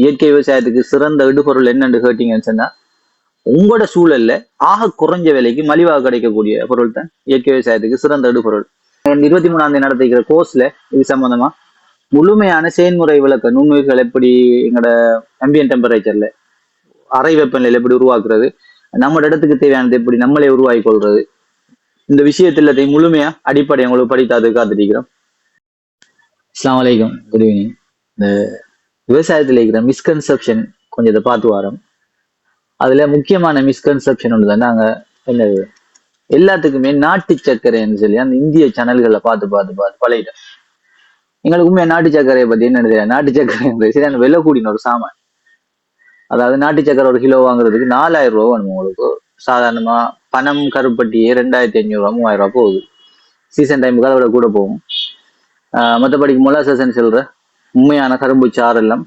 இயற்கை விவசாயத்துக்கு சிறந்த இடுபொருள் என்னன்னு கேட்டீங்கன்னு சொன்னா உங்களோட சூழல்ல ஆக குறைஞ்ச விலைக்கு மலிவாக கிடைக்கக்கூடிய பொருள் தான் இயற்கை விவசாயத்துக்கு சிறந்த இடுபொருள். 23ஆம் தேதி நடத்திக்கிற கோர்ஸ்ல இது சம்பந்தமா முழுமையான செயல்முறை விளக்க நுண்ணுயிர்கள் எப்படி எங்களோட அம்பியன் டெம்பரேச்சர்ல அறை வெப்பநிலையில எப்படி உருவாக்குறது, நம்ம இடத்துக்கு தேவையானது எப்படி நம்மளே உருவாக்கி கொள்றது, இந்த விஷயத்துல முழுமையா அடிப்படை உங்களுக்கு படித்தாது காத்திருக்கிறோம். அஸ்ஸலாமு அலைக்கும், குட் ஈவினிங். இந்த விவசாயத்துல இருக்கிற மிஸ்கன்செப்ஷன் கொஞ்சம் இதை பார்த்து வரோம். அதுல முக்கியமான மிஸ்கன்செப்ஷன் ஒன்று தான் நாங்க என்னது எல்லாத்துக்குமே நாட்டு சர்க்கரைன்னு சொல்லி அந்த இந்திய சேனல்களை பார்த்து பார்த்து பார்த்து பழகிட்டோம். எங்களுக்கு உண்மையா நாட்டு சர்க்கரையை பத்தி என்ன தெரியாது. நாட்டு சர்க்கரை சரி அந்த விலை கூடின ஒரு சாமான். அதாவது நாட்டு சக்கரை ஒரு கிலோ வாங்குறதுக்கு 4000 ரூபா வேணும் உங்களுக்கு. சாதாரணமா பணம் கருப்பட்டியே 2500 ரூபா 3000 ரூபா போகுது. சீசன் டைமுக்கு அதை விட கூட போகும். மற்றபடிக்கு மொலாசன் சொல்ற உண்மையான கரும்பு சாரெல்லாம்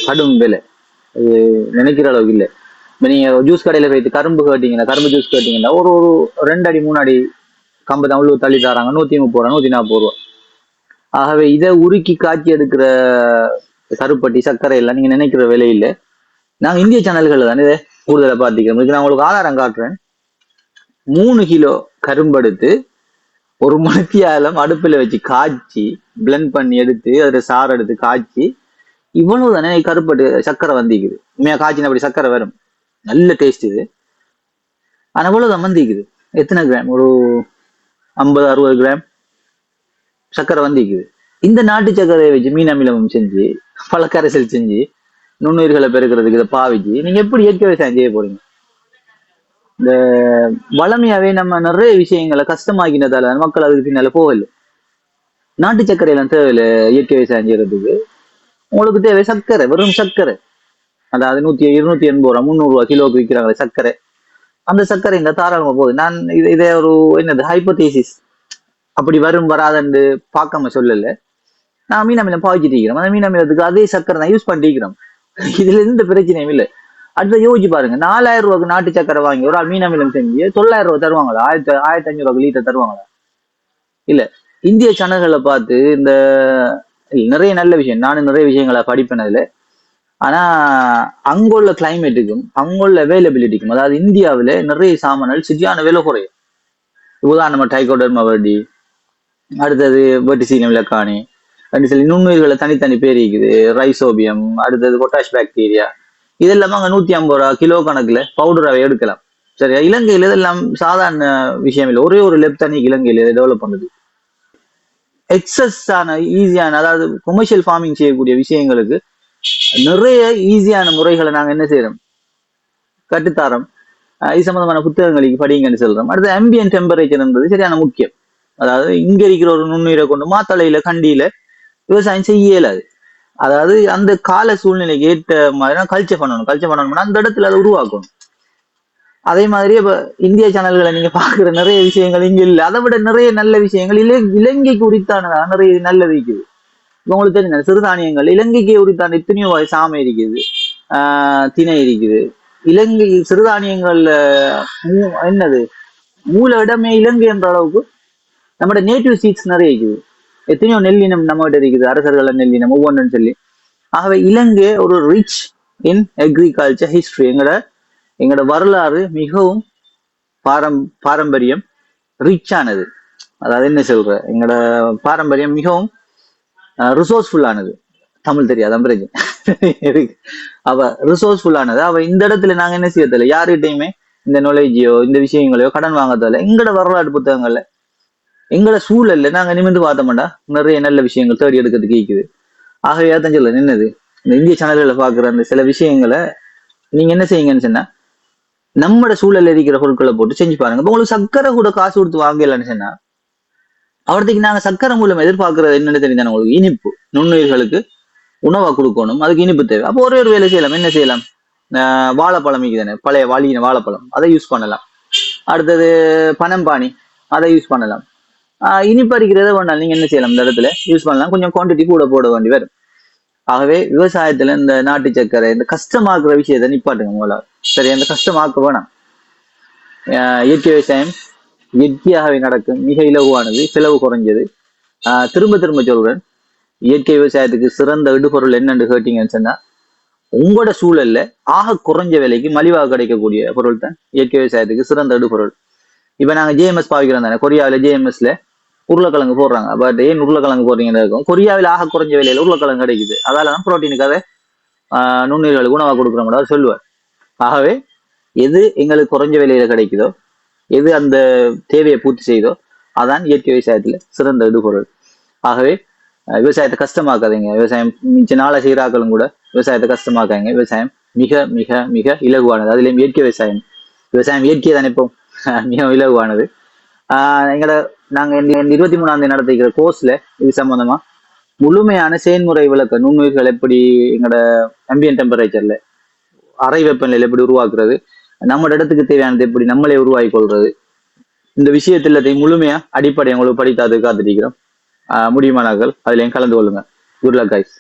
கடும் விலை. அது நினைக்கிற அளவுக்கு இல்லை. இப்போ நீங்க ஜூஸ் கடையில போயிட்டு கரும்பு கேட்டீங்கன்னா, கரும்பு ஜூஸ் கேட்டீங்கன்னா ஒரு 2 அடி 3 அடி கம்பு தான் உள்ள தள்ளி தராங்க. 130 ரூபா 140 ரூபா. ஆகவே இதை உருக்கி காய்ச்சி எடுக்கிற கருப்பட்டி சர்க்கரை எல்லாம் நீங்க நினைக்கிற விலையில நாங்க இந்திய சேனல்கள் தானே இதை கூடுதலை பார்த்திக்கிறோம். இதுக்கு நான் உங்களுக்கு ஆதாரம் காட்டுறேன். 3 கிலோ கரும்பெடுத்து 1 மணித்தியாலம் அடுப்புல வச்சு காய்ச்சி பிளெண்ட் பண்ணி எடுத்து அதுல சாறு எடுத்து காய்ச்சி இவ்வளவு தானே கருப்பட்டு சர்க்கரை வந்திக்குது. உண்மையா காய்ச்சின அப்படி சர்க்கரை வரும், நல்ல டேஸ்ட் இது. ஆனா இவ்வளவுதான் வந்திக்குது. எத்தனை கிராம்? ஒரு 50-60 கிராம் சர்க்கரை வந்திக்குது. இந்த நாட்டு சர்க்கரையை வச்சு மீன் அமிலமும் செஞ்சு பழக்கரைசல் செஞ்சு நுண்ணுயிர்களை பெருக்கிறதுக்கு இதை பாவிச்சு நீங்க எப்படி இயற்கை விவசாயம் செய்ய போறீங்க? இந்த வளமையாவே நம்ம நிறைய விஷயங்களை கஷ்டமாக்கினதால மக்கள் அதுக்கு பின்னால போகல. நாட்டு சர்க்கரை எல்லாம் தேவையில்ல இயற்கை விவசாயம் செய்யறதுக்கு. உங்களுக்கு தேவை சர்க்கரை, வெறும் சர்க்கரை. அதாவது 280 ரூபா 300 ரூபா கிலோக்கு விற்கிறாங்களே சர்க்கரை, அந்த சர்க்கரை இந்த தாராளமா போகுது. நான் இதை ஒரு என்னது ஹைப்போதீசிஸ் அப்படி வரும் வராதுன்னு பார்க்காம சொல்லல. நான் மீன் அமிலம் பாவிச்சுட்டு இருக்கிறோம். அந்த மீன் அமிலத்துக்கு அதே சர்க்கரை தான் யூஸ் பண்ணிக்கிறோம். இதுல எந்த பிரச்சனையும் இல்லை. அடுத்த யோசிச்சு பாருங்க, 4000 ரூபாய்க்கு நாட்டு சர்க்கரை வாங்கி ஒரு ஆள் மீன் அமிலம் செஞ்சு 900 ரூபாய் தருவாங்களா? 1500 ரூபாய்க்கு லீட்டர் தருவாங்களா? இல்ல. இந்திய சேனல்களை பார்த்து இந்த நிறைய நல்ல விஷயம், நானும் நிறைய விஷயங்களை படிப்பினதுல. ஆனா அங்குள்ள கிளைமேட்டுக்கும் அங்குள்ள அவைலபிலிட்டிக்கும், அதாவது இந்தியாவில நிறைய சாமான்கள் சரியான விலை குறையும். உதாரணமா டைகோடர்மா வர்டி, அடுத்தது வெர்டிசீனியம் லக்கானி, சில நுண்ணுயிர்களை தனித்தனி பேர் இருக்குது, ரைசோபியம், அடுத்தது பொட்டாஷ் பாக்டீரியா. இதெல்லாம் அங்க 150 ரூபா கிலோ கணக்குல பவுடராகவே எடுக்கலாம். சரியா? இலங்கையில இதெல்லாம் சாதாரண விஷயம் இல்லை. ஒரே ஒரு லெப் தண்ணி இலங்கையில டெவலப் பண்ணுது. எக்ஸஸ் ஆன ஈஸியான, அதாவது கொமர்ஷியல் ஃபார்மிங் செய்யக்கூடிய விஷயங்களுக்கு நிறைய ஈஸியான முறைகளை நாங்க என்ன செய்யறோம், கட்டுத்தாரோம். இது சம்பந்தமான புத்தகங்களுக்கு படிங்கன்னு சொல்றோம். அடுத்து அம்பியன் டெம்பரேச்சர்ன்றது சரியான முக்கியம். அதாவது இங்க இருக்கிற ஒரு நுண்ணுயிரை கொண்டு மாத்தளையில கண்டியில விவசாயம் செய்ய இயலாது. அதாவது அந்த கால சூழ்நிலைக்கு ஏற்ற மாதிரி கல்ச்சர் பண்ணணும்னா அந்த இடத்துல அதை உருவாக்கணும். அதே மாதிரி இப்ப இந்திய சேனல்களை நீங்க பாக்குற நிறைய விஷயங்கள் இங்க இல்லை. அதை விட நிறைய நல்ல விஷயங்கள் இலங்கைக்கு உரித்தானதா நிறைய நல்லது இருக்குது. உங்களுக்கு தெரிஞ்ச சிறுதானியங்கள் இலங்கைக்கு உரித்தான எத்தனையோ சாமை இருக்குது, திணை இருக்குது. இலங்கை சிறுதானியங்கள்ல என்னது மூல இடமே இலங்கை என்ற அளவுக்கு நம்மளோட நேட்டிவ் சீட்ஸ் நிறைய இருக்குது. எத்தனையோ நெல்லினம் நம்மகிட்ட இருக்குது, அரசர்கள் நெல்லினம் ஒவ்வொன்றுன்னு சொல்லி. ஆகவே இலங்கை ஒரு ரிச் இன் அக்ரிகல்ச்சர் ஹிஸ்டரி. எங்களோட வரலாறு மிகவும் பாரம்பரியம் ரிச்சானது. அதாவது என்ன சொல்ற, எங்களோட பாரம்பரியம் மிகவும் ரிசோர்ஸ்ஃபுல்லானது. தமிழ் தெரியாது பிரச்சனை. அவ ரிசோர்ஸ்ஃபுல்லானது. அவ இந்த இடத்துல நாங்க என்ன செய்யறதில்ல, யாருகிட்டையுமே இந்த நாலேஜையோ இந்த விஷயங்களையோ கடன் வாங்கறதில்ல. எங்களோட வரலாறு புத்தகங்கள்ல எங்களோட சூழல்ல நாங்க நிமிர்ந்து பார்த்தோம்டா நிறைய நல்ல விஷயங்கள் தேடி எடுக்கிறதுக்கு இருக்குது. ஆகவே தான் சொல்ல நின்னது இந்த இந்திய சேனல்களை பாக்குற அந்த சில விஷயங்களை நீங்க என்ன செய்யுங்கன்னு சொன்னா, நம்மளோட சூழல்ல இருக்கிற பொருட்களை போட்டு செஞ்சு பாருங்க. இப்போ உங்களுக்கு சர்க்கரை கூட காசு கொடுத்து வாங்கலன்னு சொன்னா, அவர்த்துக்கு நாங்க சர்க்கரை மூலம் எதிர்பார்க்கறது என்னன்னு தெரியுதானே உங்களுக்கு? இனிப்பு. நுண்ணுயிர்களுக்கு உணவா கொடுக்கணும், அதுக்கு இனிப்பு தேவை. அப்போ ஒரே ஒரு வேலை செய்யலாம். என்ன செய்யலாம்? வாழைப்பழம் தானே, பழைய வாழின வாழைப்பழம், அதை யூஸ் பண்ணலாம். அடுத்தது பனம்பானி, அதை யூஸ் பண்ணலாம். இனிப்பு அரிக்கிறத வேணாலும் நீங்க என்ன செய்யலாம், இந்த இடத்துல யூஸ் பண்ணலாம். கொஞ்சம் குவான்டிட்டி கூட போட வேண்டி வரும். ஆகவே விவசாயத்துல இந்த நாட்டு சர்க்கரை இந்த கஷ்டமாக்குற விஷயத்த நிப்பாட்டுங்க முதல்ல. சரி, அந்த கஷ்டமாக்க வேணாம். இயற்கை விவசாயம் இயற்கையாகவே நடக்கும், மிக இலகுவானது, செலவு குறைஞ்சது. திரும்ப திரும்ப சொல்றேன், இயற்கை விவசாயத்துக்கு சிறந்த இடுபொருள் என்னன்னு கேட்டீங்கன்னு சொன்னா உங்களோட சூழல்ல ஆக குறைஞ்ச விலைக்கு மலிவாக கிடைக்கக்கூடிய பொருள் தான் இயற்கை விவசாயத்துக்கு சிறந்த இடுபொருள். இப்ப நாங்க ஜேஎம்எஸ் பாவிக்கிறோம் தானே, கொரியாவில ஜேஎம்எஸ்ல உருளைக்கிழங்கு போடுறாங்க. பட் ஏன் உருளைக்கிழங்கு போடுறீங்கன்னு இருக்கும், கொரியாவில் ஆக குறைஞ்ச விலையில உருளைக்கிழங்கு கிடைக்குது. அதாலதான் புரோட்டீனுக்காக நுண்ணுயிர்களுக்கு உணவாக கொடுக்குறோம் அவர் சொல்லுவார். ஆகவே எது எங்களுக்கு குறைஞ்ச விலையில கிடைக்குதோ, எது அந்த தேவையை பூர்த்தி செய்தோ, அதான் இயற்கை விவசாயத்துல சிறந்த இடுபொருள். ஆகவே விவசாயத்தை கஷ்டமாக்காதீங்க. விவசாயம் மிச்ச நாள செய்கிறாக்களும் கூட விவசாயத்தை கஷ்டமாக்காங்க. விவசாயம் மிக மிக மிக இலகுவானது. அதுலயும் இயற்கை விவசாயம், விவசாயம் இயற்கையை நினைப்போம், மிக இலகுவானது. எங்களோட நாங்க 23ஆம் நடத்திக்கிற கோர்ஸ்ல இது சம்பந்தமா முழுமையான செயல்முறை விளக்க, நுண்ணுயிர்கள் எப்படி எங்களோட அம்பியன் டெம்பரேச்சர்ல அறை வெப்பநிலையில எப்படி உருவாக்குறது, நம்ம இடத்துக்கு தேவையானது எப்படி நம்மளே உருவாக்கி கொள்றது, இந்த விஷயத்துல முழுமையா அடிப்படை உங்களுக்கு படித்தாது காத்திருக்கிறோம். முடியுமானார்கள் அதுல கலந்து கொள்ளுங்க. Good luck guys.